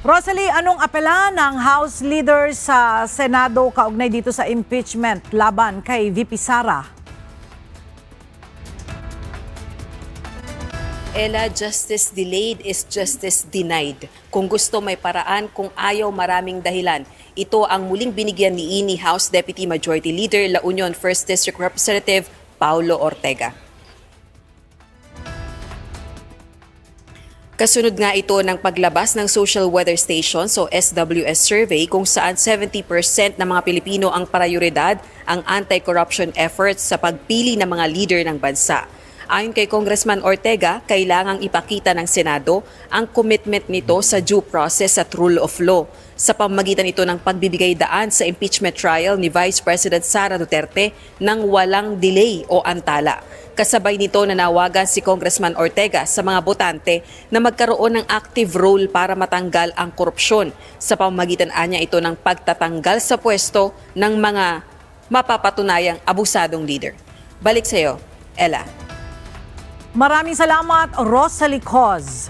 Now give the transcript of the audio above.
Rosalie, anong apela ng House Leader sa Senado kaugnay dito sa impeachment laban kay VP Sara? Ella, justice delayed is justice denied. Kung gusto may paraan, kung ayaw maraming dahilan. Ito ang muling binigyan ni House Deputy Majority Leader La Union 1st District Representative Paulo Ortega. Kasunod nga ito ng paglabas ng Social Weather Station o SWS survey kung saan 70% ng mga Pilipino ang prioridad ang anti-corruption efforts sa pagpili ng mga leader ng bansa. Ayon kay Congressman Ortega, kailangang ipakita ng Senado ang commitment nito sa due process at rule of law sa pamamagitan ito ng pagbibigay daan sa impeachment trial ni Vice President Sara Duterte ng walang delay o antala. Kasabay nito nanawagan si Congressman Ortega sa mga botante na magkaroon ng active role para matanggal ang korupsyon sa pamamagitan niya ito ng pagtatanggal sa pwesto ng mga mapapatunayang abusadong leader. Balik sa iyo, Ella. Maraming salamat, Rosalie Coz.